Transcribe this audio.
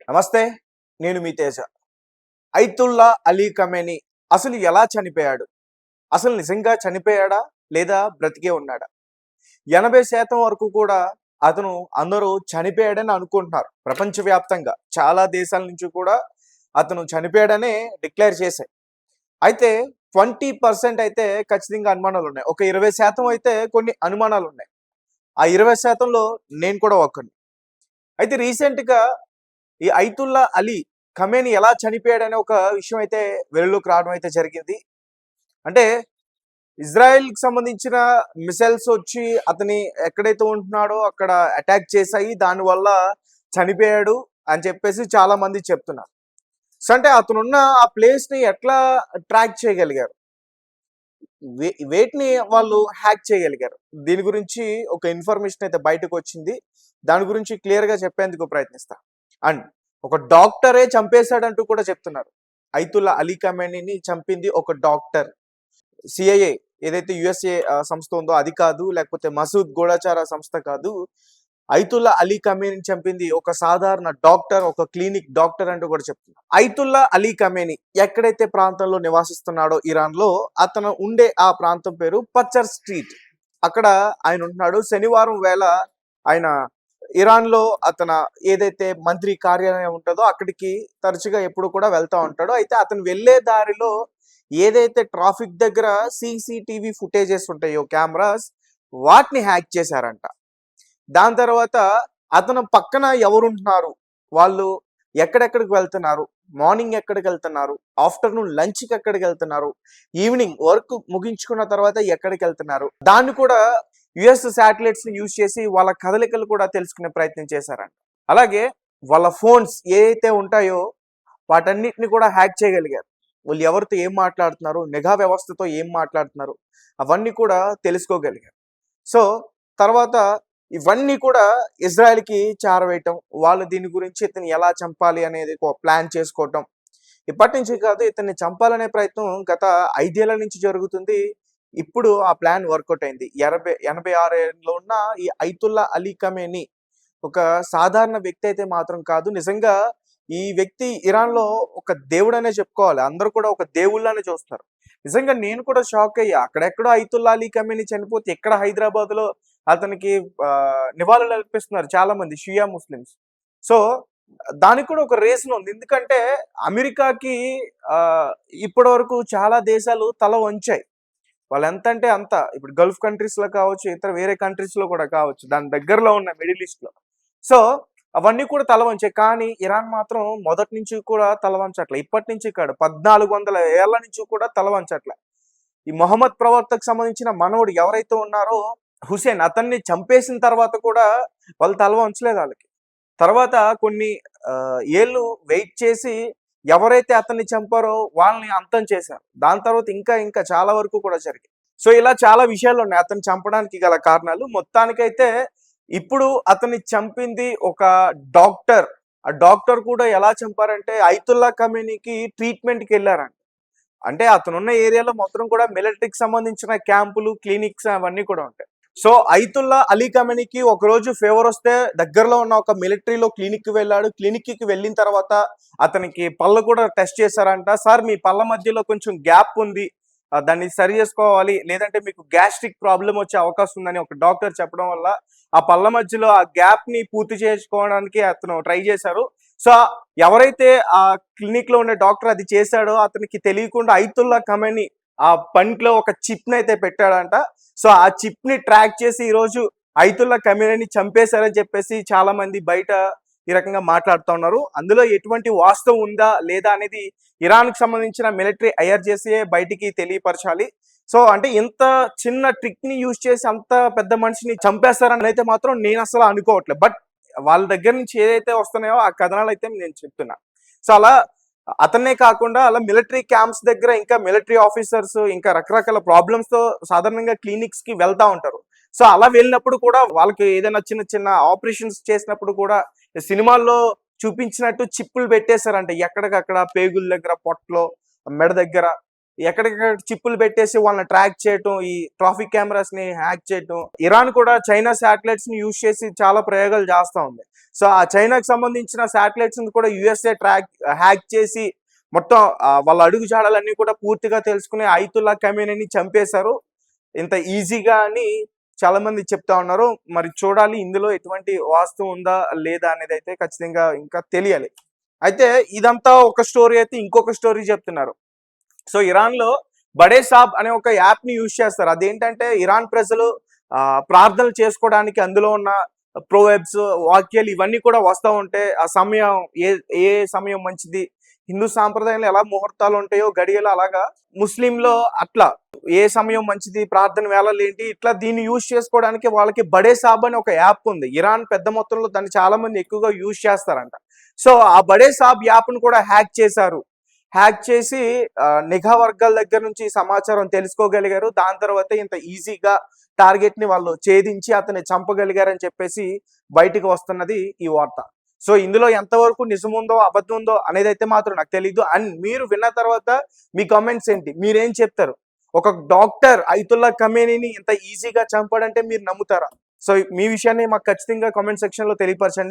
నమస్తే. నేను మీ Teja. ఐతుల్లా Ali Khamenei అసలు ఎలా చనిపోయాడు? అసలు నిజంగా చనిపోయాడా? లేదా బ్రతికే ఉన్నాడా? 80% వరకు కూడా అతను అందరూ చనిపోయాడని అనుకుంటున్నారు. ప్రపంచవ్యాప్తంగా చాలా దేశాల నుంచి కూడా అతను చనిపోయాడనే డిక్లేర్ చేశాయి. అయితే 20% అయితే ఖచ్చితంగా అనుమానాలున్నాయి. ఒక 20% అయితే కొన్ని అనుమానాలున్నాయి. ఆ 20%లో నేను కూడా ఒకడిని. అయితే రీసెంట్‌గా ఈ ఐతుల్లా అలీ ఖమేని ఎలా చనిపోయాడనే ఒక విషయం అయితే వెలుగులోకి రావడం అయితే జరిగింది. అంటే ఇజ్రాయెల్‌కి సంబంధించిన మిసైల్స్ వచ్చి అతని ఎక్కడైతే ఉంటున్నాడో అక్కడ అటాక్ చేశాయి. దానివల్ల చనిపోయాడు అని చెప్పేసి చాలా మంది చెప్తున్నారు. సో, అంటే అతనున్న ఆ ప్లేస్‌ని ఎట్లా ట్రాక్ చేయగలిగారు? వేటిని వాళ్ళు హ్యాక్ చేయగలిగారు? దీని గురించి ఒక ఇన్ఫర్మేషన్ అయితే బయటకొచ్చింది. దాని గురించి క్లియర్‌గా చెప్పేందుకు ప్రయత్నిస్తా. అండ్ ఒక డాక్టరే చంపేశాడంటూ కూడా చెప్తున్నారు. ఐతుల్లా అలీ ఖమేనీని చంపింది ఒక డాక్టర్. సిఐఏ ఏదైతే యూఎస్ఏ సంస్థ ఉందో అది కాదు. లేకపోతే మసూద్ గూఢచార సంస్థ కాదు. ఐతుల్లా అలీ ఖమేనీని చంపింది ఒక సాధారణ డాక్టర్, ఒక క్లినిక్ డాక్టర్ అంటూ కూడా చెప్తున్నారు. ఐతుల్లా అలీ ఖమేని ఎక్కడైతే ప్రాంతంలో నివాసిస్తున్నాడో ఇరాన్‌లో అతను ఉండే ఆ ప్రాంతం పేరు పచ్చర్ స్ట్రీట్. అక్కడ ఆయన ఉంటున్నాడు. శనివారం వేళ ఆయన ఇరాన్‌లో ఏదైతే మంత్రి కార్యాలయం ఉంటదో అక్కడికి తరచుగా ఎప్పుడు కూడా వెళ్తా ఉంటాడు. అయితే అతను వెళ్ళే దారిలో ఏదైతే ట్రాఫిక్ దగ్గర సీసీటీవీ ఫుటేజెస్ ఉంటాయో కెమెరాస్ వాటిని హ్యాక్ చేశారంట. దాని తర్వాత అతను పక్కన ఎవరుంటున్నారు? వాళ్ళు ఎక్కడెక్కడికి వెళ్తున్నారు? మార్నింగ్ ఎక్కడికెళ్తున్నారు? ఆఫ్టర్‌నూన్ లంచ్‌కి ఎక్కడికెళ్తున్నారు? ఈవినింగ్ వర్క్ ముగించుకున్న తర్వాత ఎక్కడికెళ్తున్నారు? దాన్ని కూడా యుఎస్ శాటిలైట్స్‌ని యూజ్ చేసి వాళ్ళ కదలికలు కూడా తెలుసుకునే ప్రయత్నం చేశారంట. అలాగే వాళ్ళ ఫోన్స్ ఏవైతే ఉంటాయో వాటన్నిటిని కూడా హ్యాక్ చేయగలిగారు. వాళ్ళు ఎవరితో ఏం మాట్లాడుతున్నారు? నిఘా వ్యవస్థతో ఏం మాట్లాడుతున్నారు? అవన్నీ కూడా తెలుసుకోగలిగారు. సో, తర్వాత ఇవన్నీ కూడా ఇజ్రాయెల్‌కి చేరవేయటం, వాళ్ళు దీని గురించి ఇతన్ని ఎలా చంపాలి అనేది ఒక ప్లాన్ చేసుకోవటం. ఇప్పటి నుంచి కాదు, ఇతన్ని చంపాలనే ప్రయత్నం గత 5 ఏళ్ల నుంచి జరుగుతుంది. ఇప్పుడు ఆ ప్లాన్ వర్కౌట్ అయింది. 86 ఏళ్లలో ఉన్న ఈ ఐతుల్లా అలీ ఖమేని ఒక సాధారణ వ్యక్తి అయితే మాత్రం కాదు. నిజంగా ఈ వ్యక్తి ఇరాన్‌లో ఒక దేవుడనే చెప్పుకోవాలి. అందరూ కూడా ఒక దేవుళ్ళనే చూస్తారు. నిజంగా నేను కూడా షాక్ అయ్యా. అక్కడెక్కడో ఐతుల్లా అలీ ఖమేని చనిపోతే ఇక్కడ హైదరాబాద్‌లో అతనికి నివాళులు అర్పిస్తున్నారు చాలా మంది షియా ముస్లిమ్స్. సో, దానికి కూడా ఒక రీజన్ ఉంది. ఎందుకంటే అమెరికాకి ఆహ్, ఇప్పటివరకు చాలా దేశాలు తల వంచాయి. వాళ్ళెంతంటే అంత. ఇప్పుడు గల్ఫ్ కంట్రీస్‌లో కావచ్చు, ఇతర వేరే కంట్రీస్‌లో కూడా కావచ్చు. దాని దగ్గరలో ఉన్న మిడిల్ ఈస్ట్‌లో. సో, అవన్నీ కూడా తల వంచాయి. కానీ ఇరాన్ మాత్రం మొదటి నుంచి కూడా తల వంచట్లే. ఇప్పటి నుంచి కాదు 1400 ఏళ్ల నుంచి కూడా తల వంచట్లే. ఈ మొహమ్మద్ ప్రవక్తకు సంబంధించిన మనవడు ఎవరైతే ఉన్నారో హుసేన్ అతన్ని చంపేసిన తర్వాత కూడా వాళ్ళు తల వంచలేదు ఆళ్ళకి. తర్వాత కొన్ని ఏళ్ళు వెయిట్ చేసి ఎవరైతే అతన్ని చంపారో వాళ్ళని అంతం చేశారు. దాని తర్వాత ఇంకా చాలా వరకు కూడా జరిగాయి. సో, ఇలా చాలా విషయాలున్నాయి అతన్ని చంపడానికి గల కారణాలు. మొత్తానికైతే ఇప్పుడు అతన్ని చంపింది ఒక డాక్టర్. ఆ డాక్టర్ కూడా ఎలా చంపారంటే ఐతుల్లా ఖమేనీకి ట్రీట్‌మెంట్‌కెళ్లారంట. అంటే అతనున్న ఏరియాలో మొత్తం కూడా మిలిటరీకి సంబంధించిన క్యాంపులు, క్లినిక్స్ అవన్నీ కూడా ఉంటాయి. సో, ఐతుల్లా అలీ ఖమేనీకి ఒకరోజు ఫీవరొస్తే దగ్గరలో ఉన్న ఒక మిలిటరీలో క్లినిక్‌కి వెళ్ళాడు. క్లినిక్‌కి వెళ్ళిన తర్వాత అతనికి పళ్ళు కూడా టెస్ట్ చేశారంట. సార్ మీ పళ్ళ మధ్యలో కొంచెం గ్యాప్ ఉంది. దాన్ని సరి చేసుకోవాలి. లేదంటే మీకు గ్యాస్ట్రిక్ ప్రాబ్లమ్ వచ్చే అవకాశం ఉందని ఒక డాక్టర్ చెప్పడం వల్ల ఆ పళ్ళ మధ్యలో ఆ గ్యాప్‌ని పూర్తి చేసుకోవడానికి అతను ట్రై చేశారు. సో, ఎవరైతే ఆ క్లినిక్‌లో ఉండే డాక్టర్ అది చేశాడో అతనికి తెలియకుండా ఐతుల్లా ఖమేని ఆ పంట్లో ఒక చిప్‌నైతే పెట్టాడంట. సో, ఆ చిప్‌ని ట్రాక్ చేసి ఈరోజు ఐతుల్లా ఖమేనీని చంపేశారని చెప్పేసి చాలా మంది బయట ఈ రకంగా మాట్లాడుతా ఉన్నారు. అందులో ఎటువంటి వాస్తవం ఉందా? లేదా? అనేది ఇరాన్‌కి సంబంధించిన మిలిటరీ ఐఆర్‌జేసీయే బయటికి తెలియపరచాలి. సో, అంటే ఇంత చిన్న ట్రిక్‌ని యూజ్ చేసి అంత పెద్ద మనిషిని చంపేస్తారని అయితే మాత్రం నేనసలు అనుకోవట్లేదు. బట్ వాళ్ళ దగ్గర నుంచి ఏదైతే వస్తున్నాయో ఆ కథనాలైతే నేను చెప్తున్నా. సో, అలా అతన్నే కాకుండా అలా మిలిటరీ క్యాంప్స్ దగ్గర ఇంకా మిలిటరీ ఆఫీసర్స్ ఇంకా రకరకాల ప్రాబ్లమ్స్‌తో సాధారణంగా క్లినిక్స్‌కి వెళ్తా ఉంటారు. సో, అలా వెళ్ళినప్పుడు కూడా వాళ్ళకి ఏదైనా చిన్న ఆపరేషన్స్ చేసినప్పుడు కూడా సినిమాల్లో చూపించినట్టు చిప్పులు పెట్టేశారంట. ఎక్కడికక్కడ పేగుల దగ్గర, పొట్టలో, మెడ దగ్గర ఎక్కడికక్కడ చిప్పులు పెట్టేసి వాళ్ళని ట్రాక్ చేయటం, ఈ ట్రాఫిక్ కెమెరాస్ ని హ్యాక్ చేయటం. ఇరాన్ కూడా చైనా శాటిలైట్స్ ని యూజ్ చేసి చాలా ప్రయోగాలు చేస్తా ఉంది. సో ఆ చైనాకి సంబంధించిన శాటిలైట్స్ ని కూడా యుఎస్ఏ హ్యాక్ చేసి మొత్తం వాళ్ళ అడుగు జాడలన్నీ కూడా పూర్తిగా తెలుసుకుని ఐతుల్లా ఖమేనీని చంపేశారు ఇంత ఈజీగా అని చాలా మంది చెప్తా ఉన్నారు. మరి చూడాలి ఇందులో ఎటువంటి వాస్తవం ఉందా లేదా అనేది అయితే ఖచ్చితంగా ఇంకా తెలియాలి. అయితే ఇదంతా ఒక స్టోరీ అయితే ఇంకొక స్టోరీ చెప్తున్నారు. సో ఇరాన్ లో బడే సాబ్ అనే ఒక యాప్ ని యూజ్ చేస్తారు. అదేంటంటే ఇరాన్ ప్రజలు ప్రార్థనలు చేసుకోవడానికి అందులో ఉన్న ప్రోవెబ్స్, వాక్యాలు ఇవన్నీ కూడా వస్తూ ఉంటే ఆ సమయం ఏ ఏ సమయం మంచిది, హిందూ సాంప్రదాయంలో ఎలా ముహూర్తాలు ఉంటాయో గడియలు, అలాగా ముస్లింలో అట్లా ఏ సమయం మంచిది, ప్రార్థన వేళలు ఏంటి, ఇట్లా దీన్ని యూజ్ చేసుకోవడానికి వాళ్ళకి బడే సాబ్ అని ఒక యాప్ ఉంది. ఇరాన్ పెద్ద మొత్తంలో దాన్ని చాలా మంది ఎక్కువగా యూజ్ చేస్తారంట. సో ఆ బడే సాబ్ యాప్ ను కూడా హ్యాక్ చేశారు. హ్యాక్ చేసి నిఘా వర్గాల దగ్గర నుంచి సమాచారం తెలుసుకోగలిగారు. దాని తర్వాత ఇంత ఈజీగా టార్గెట్ ని వాళ్ళు ఛేదించి అతన్ని చంపగలిగారని చెప్పేసి బయటకు వస్తున్నది ఈ వార్త. సో ఇందులో ఎంతవరకు నిజముందో అబద్ధం ఉందో అనేది అయితే మాత్రం నాకు తెలీదు. అండ్ మీరు విన్న తర్వాత మీ కామెంట్స్ ఏంటి, మీరేం చెప్తారు? ఒక డాక్టర్ ఐతుల్లా ఖమేనీని ఇంత ఈజీగా చంపాడంటే మీరు నమ్ముతారా? సో మీ విషయాన్ని మాకు ఖచ్చితంగా కామెంట్ సెక్షన్ లో తెలియపరచండి.